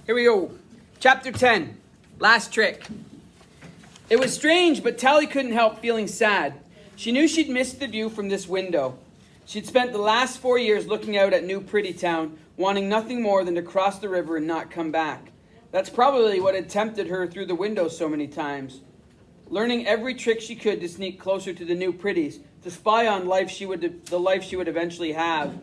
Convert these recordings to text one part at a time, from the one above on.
Here we go. Chapter 10, last trick. It was strange, but Tally couldn't help feeling sad. She knew she'd missed the view from this window. She'd spent the last 4 years looking out at New Pretty Town, wanting nothing more than to cross the river and not come back. That's probably what had tempted her through the window so many times. Learning every trick she could to sneak closer to the New Pretties, to spy on the life she would eventually have.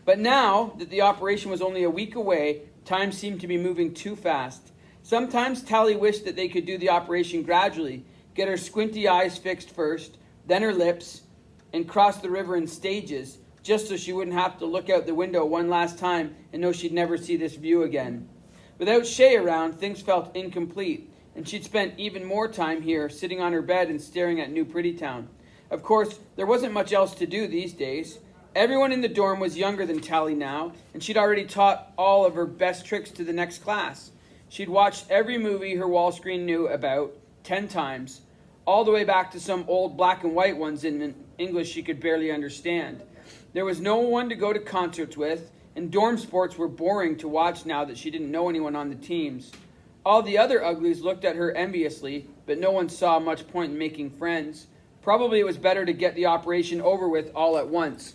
But now that the operation was only a week away, time seemed to be moving too fast. Sometimes Tally wished that they could do the operation gradually, get her squinty eyes fixed first, then her lips, and cross the river in stages, just so she wouldn't have to look out the window one last time and know she'd never see this view again. Without Shay around, things felt incomplete, and she'd spent even more time here, sitting on her bed and staring at New Pretty Town. Of course, there wasn't much else to do these days. Everyone in the dorm was younger than Tally now, and she'd already taught all of her best tricks to the next class. She'd watched every movie her wall screen knew about 10 times, all the way back to some old black and white ones in English she could barely understand. There was no one to go to concerts with, and dorm sports were boring to watch now that she didn't know anyone on the teams. All the other Uglies looked at her enviously, but no one saw much point in making friends. Probably it was better to get the operation over with all at once.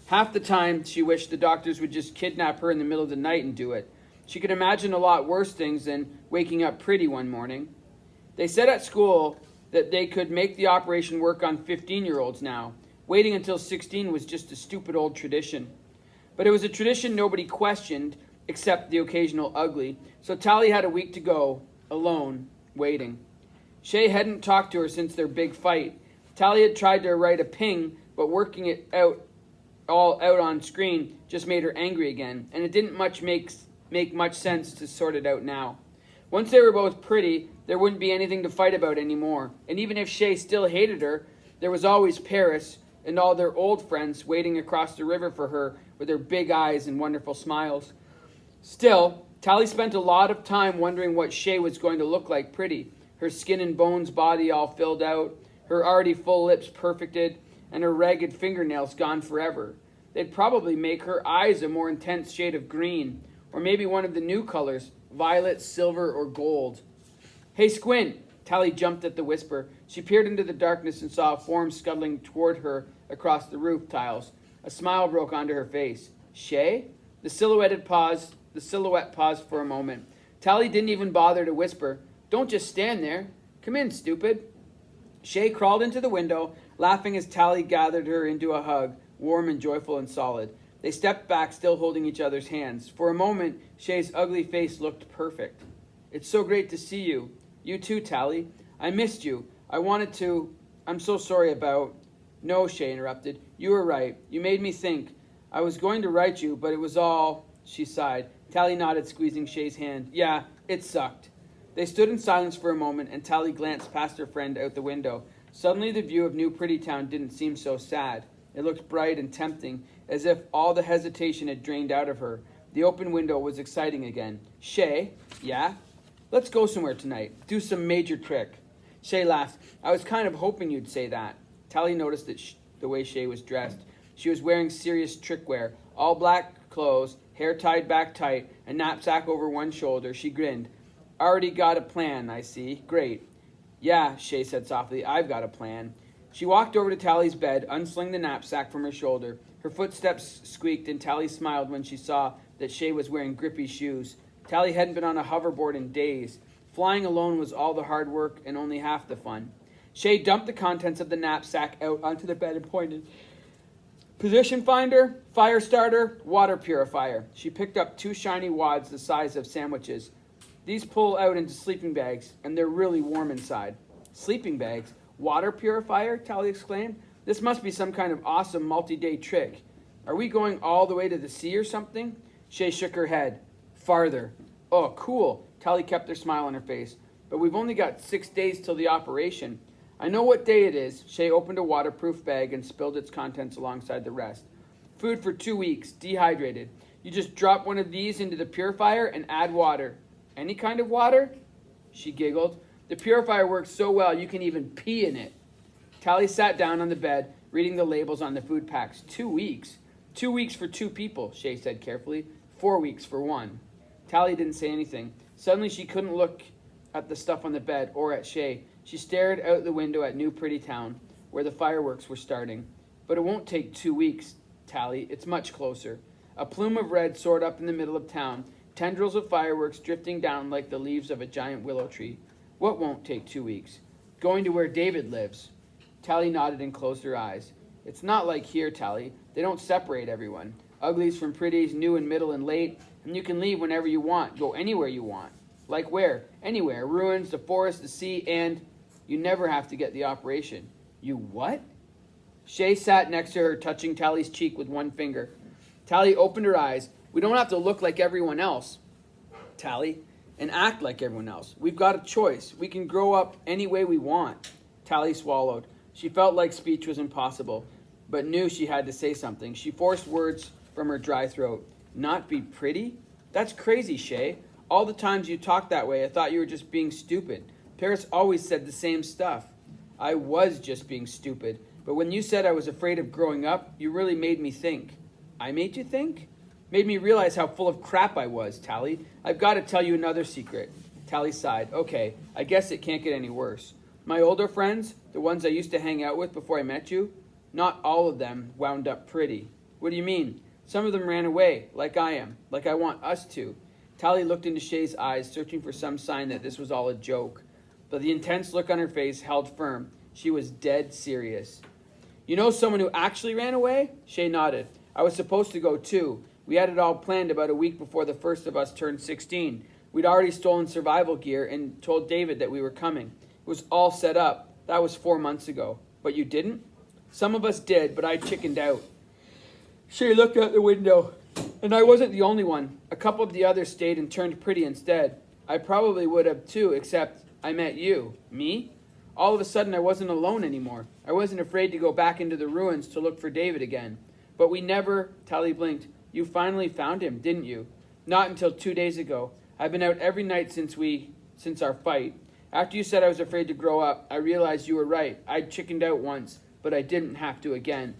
Half the time, she wished the doctors would just kidnap her in the middle of the night and do it. She could imagine a lot worse things than waking up pretty one morning. They said at school that they could make the operation work on 15-year-olds now. Waiting until 16 was just a stupid old tradition. But it was a tradition nobody questioned, except the occasional Ugly. So Tally had a week to go, alone, waiting. Shay hadn't talked to her since their big fight. Tally had tried to write a ping, but working it all out on screen just made her angry again, and it didn't make much sense to sort it out now. Once they were both pretty, there wouldn't be anything to fight about anymore, and even if Shay still hated her, there was always Paris and all their old friends waiting across the river for her with their big eyes and wonderful smiles. Still, Tally spent a lot of time wondering what Shay was going to look like pretty, her skin and bones body all filled out, her already full lips perfected, and her ragged fingernails gone forever. They'd probably make her eyes a more intense shade of green, or maybe one of the new colors, violet, silver, or gold. "Hey, Squint!" Tally jumped at the whisper. She peered into the darkness and saw a form scuttling toward her across the roof tiles. A smile broke onto her face. "Shay?" The silhouette paused for a moment. Tally didn't even bother to whisper. "Don't just stand there. Come in, stupid." Shay crawled into the window, laughing as Tally gathered her into a hug, warm and joyful and solid. They stepped back, still holding each other's hands. For a moment, Shay's ugly face looked perfect. "It's so great to see you. You too, Tally. I missed you. I'm so sorry about..." "No," Shay interrupted. "You were right. You made me think. I was going to write you, but it was all..." She sighed. Tally nodded, squeezing Shay's hand. "Yeah, it sucked." They stood in silence for a moment, and Tally glanced past her friend out the window. Suddenly the view of New Pretty Town didn't seem so sad. It looked bright and tempting, as if all the hesitation had drained out of her. The open window was exciting again. "Shay?" "Yeah?" "Let's go somewhere tonight. Do some major trick." Shay laughed. "I was kind of hoping you'd say that." Tally noticed the way Shay was dressed. She was wearing serious trick wear, all black clothes, hair tied back tight, a knapsack over one shoulder. She grinned. "Already got a plan, I see. Great." "Yeah," Shay said softly, "I've got a plan." She walked over to Tally's bed, unslung the knapsack from her shoulder. Her footsteps squeaked, and Tally smiled when she saw that Shay was wearing grippy shoes. Tally hadn't been on a hoverboard in days. Flying alone was all the hard work and only half the fun. Shay dumped the contents of the knapsack out onto the bed and pointed. "Position finder, fire starter, water purifier." She picked up 2 shiny wads the size of sandwiches. "These pull out into sleeping bags, and they're really warm inside." "Sleeping bags? Water purifier?" Tally exclaimed. "This must be some kind of awesome multi-day trick. Are we going all the way to the sea or something?" Shay shook her head. "Farther." "Oh, cool." Tally kept her smile on her face. "But we've only got 6 days till the operation." "I know what day it is." Shay opened a waterproof bag and spilled its contents alongside the rest. "Food for 2 weeks, dehydrated. You just drop one of these into the purifier and add water." "Any kind of water?" She giggled. "The purifier works so well you can even pee in it." Tally sat down on the bed, reading the labels on the food packs. 2 weeks? 2 weeks for 2 people, Shay said carefully. 4 weeks for one. Tally didn't say anything. Suddenly she couldn't look at the stuff on the bed or at Shay. She stared out the window at New Pretty Town, where the fireworks were starting. But it won't take 2 weeks, Tally. It's much closer. A plume of red soared up in the middle of town, tendrils of fireworks drifting down like the leaves of a giant willow tree. What won't take 2 weeks? Going to where David lives. Tally nodded and closed her eyes. It's not like here, Tally. They don't separate everyone. Uglies from pretties, new and middle and late, and you can leave whenever you want, go anywhere you want. Like where? Anywhere. Ruins, the forest, the sea, and you never have to get the operation. You what? Shay sat next to her, touching Tally's cheek with one finger. Tally opened her eyes. We don't have to look like everyone else, Tally, and act like everyone else. We've got a choice. We can grow up any way we want. Tally swallowed. She felt like speech was impossible, but knew she had to say something. She forced words from her dry throat. Not be pretty? That's crazy, Shay. All the times you talked that way, I thought you were just being stupid. Paris always said the same stuff. I was just being stupid, but when you said I was afraid of growing up, you really made me think. I made you think? Made me realize how full of crap I was, Tally. I've got to tell you another secret. Tally sighed. Okay, I guess it can't get any worse. My older friends, the ones I used to hang out with before I met you, not all of them wound up pretty. What do you mean? Some of them ran away, like I am, like I want us to. Tally looked into Shay's eyes, searching for some sign that this was all a joke. But the intense look on her face held firm. She was dead serious. You know someone who actually ran away? Shay nodded. I was supposed to go too. We had it all planned about a week before the first of us turned 16. We'd already stolen survival gear and told David that we were coming. It was all set up. That was 4 months ago. But you didn't? Some of us did, but I chickened out. Shay looked out the window, and I wasn't the only one. A couple of the others stayed and turned pretty instead. I probably would have too, except I met you. Me? All of a sudden I wasn't alone anymore. I wasn't afraid to go back into the ruins to look for David again. But we never, Tally blinked. You finally found him, didn't you? Not until 2 days ago. I've been out every night since our fight. After you said I was afraid to grow up, I realized you were right. I'd chickened out once, but I didn't have to again.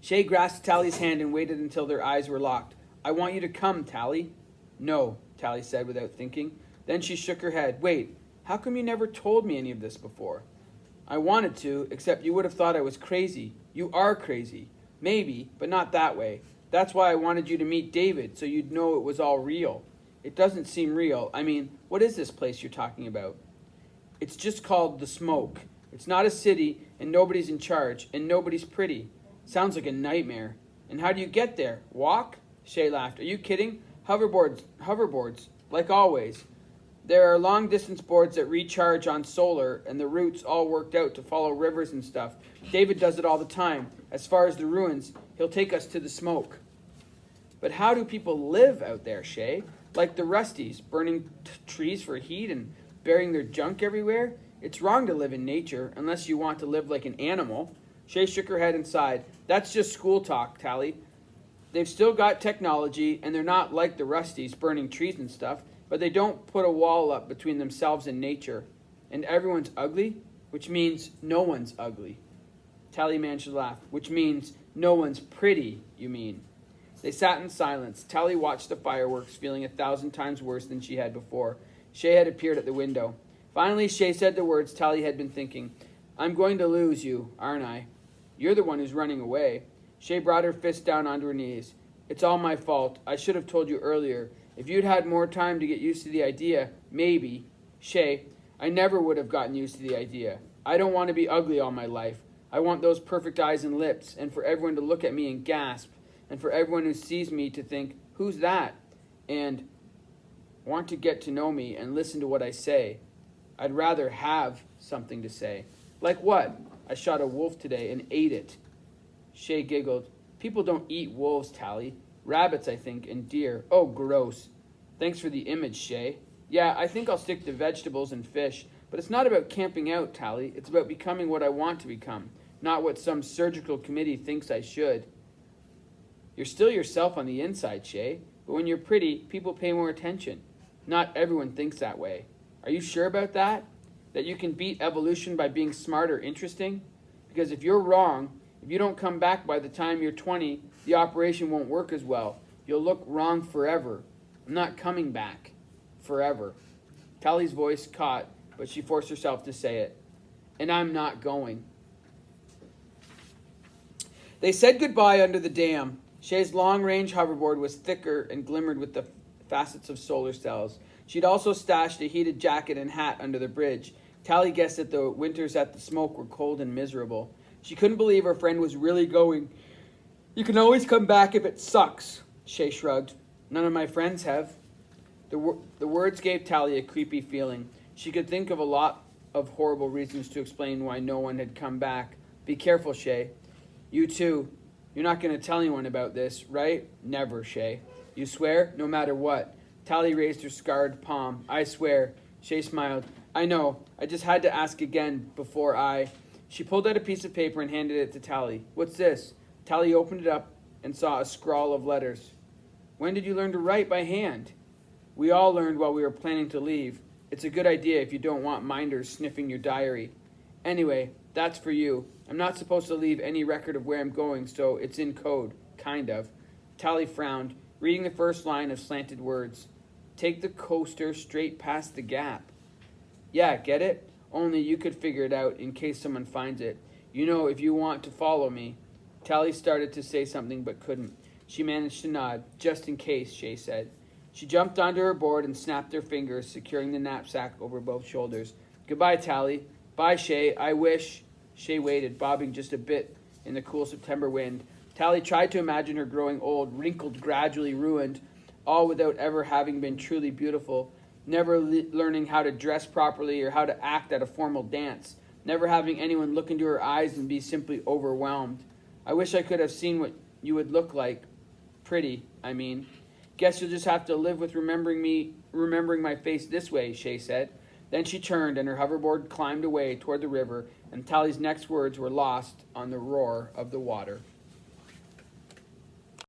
Shay grasped Tally's hand and waited until their eyes were locked. I want you to come, Tally. No, Tally said without thinking. Then she shook her head. Wait, how come you never told me any of this before? I wanted to, except you would have thought I was crazy. You are crazy. Maybe, but not that way. That's why I wanted you to meet David, so you'd know it was all real. It doesn't seem real. I mean, what is this place you're talking about? It's just called The Smoke. It's not a city, and nobody's in charge, and nobody's pretty. Sounds like a nightmare. And how do you get there? Walk? Shay laughed. Are you kidding? Hoverboards, like always. There are long-distance boards that recharge on solar, and the routes all worked out to follow rivers and stuff. David does it all the time. As far as the ruins, he'll take us to the smoke. But how do people live out there, Shay? Like the Rusties, burning trees for heat and burying their junk everywhere? It's wrong to live in nature, unless you want to live like an animal. Shay shook her head and sighed. That's just school talk, Tally. They've still got technology, and they're not like the Rusties, burning trees and stuff, but they don't put a wall up between themselves and nature. And everyone's ugly, which means no one's ugly. Tally managed to laugh. Which means no one's pretty, you mean. They sat in silence. Tally watched the fireworks, feeling 1,000 times worse than she had before. Shay had appeared at the window. Finally, Shay said the words Tally had been thinking. I'm going to lose you, aren't I? You're the one who's running away. Shay brought her fist down onto her knees. It's all my fault. I should have told you earlier. If you'd had more time to get used to the idea, maybe. Shay, I never would have gotten used to the idea. I don't want to be ugly all my life. I want those perfect eyes and lips, and for everyone to look at me and gasp, and for everyone who sees me to think, who's that? And want to get to know me and listen to what I say. I'd rather have something to say. Like what? I shot a wolf today and ate it. Shay giggled. People don't eat wolves, Tally. Rabbits, I think, and deer. Oh, gross. Thanks for the image, Shay. Yeah, I think I'll stick to vegetables and fish. But it's not about camping out, Tally. It's about becoming what I want to become, not what some surgical committee thinks I should. You're still yourself on the inside, Shay. But when you're pretty, people pay more attention. Not everyone thinks that way. Are you sure about that? That you can beat evolution by being smart or interesting? Because if you're wrong, if you don't come back by the time you're 20, the operation won't work as well. You'll look wrong forever. I'm not coming back. Forever. Tally's voice caught, but she forced herself to say it. And I'm not going. They said goodbye under the dam. Shay's long-range hoverboard was thicker and glimmered with the facets of solar cells. She'd also stashed a heated jacket and hat under the bridge. Tally guessed that the winters at the smoke were cold and miserable. She couldn't believe her friend was really going. You can always come back if it sucks, Shay shrugged. None of my friends have. The words gave Tally a creepy feeling. She could think of a lot of horrible reasons to explain why no one had come back. Be careful, Shay. You too. You're not going to tell anyone about this, right? Never, Shay. You swear? No matter what. Tally raised her scarred palm. I swear. Shay smiled. I know. I just had to ask again before I... She pulled out a piece of paper and handed it to Tally. What's this? Tally opened it up and saw a scrawl of letters. When did you learn to write by hand? We all learned while we were planning to leave. It's a good idea if you don't want minders sniffing your diary. Anyway, that's for you. I'm not supposed to leave any record of where I'm going, so it's in code. Kind of. Tally frowned, reading the first line of slanted words. Take the coaster straight past the gap. Yeah, get it? Only you could figure it out in case someone finds it. You know, if you want to follow me. Tally started to say something but couldn't. She managed to nod. Just in case, Shay said. She jumped onto her board and snapped her fingers, securing the knapsack over both shoulders. Goodbye, Tally. Bye, Shay. I wish... Shay waited, bobbing just a bit in the cool September wind. Tally tried to imagine her growing old, wrinkled, gradually ruined, all without ever having been truly beautiful, never learning how to dress properly or how to act at a formal dance, never having anyone look into her eyes and be simply overwhelmed. I wish I could have seen what you would look like. Pretty, I mean. Guess you'll just have to live with remembering my face this way, Shay said. Then she turned and her hoverboard climbed away toward the river, and Tally's next words were lost on the roar of the water.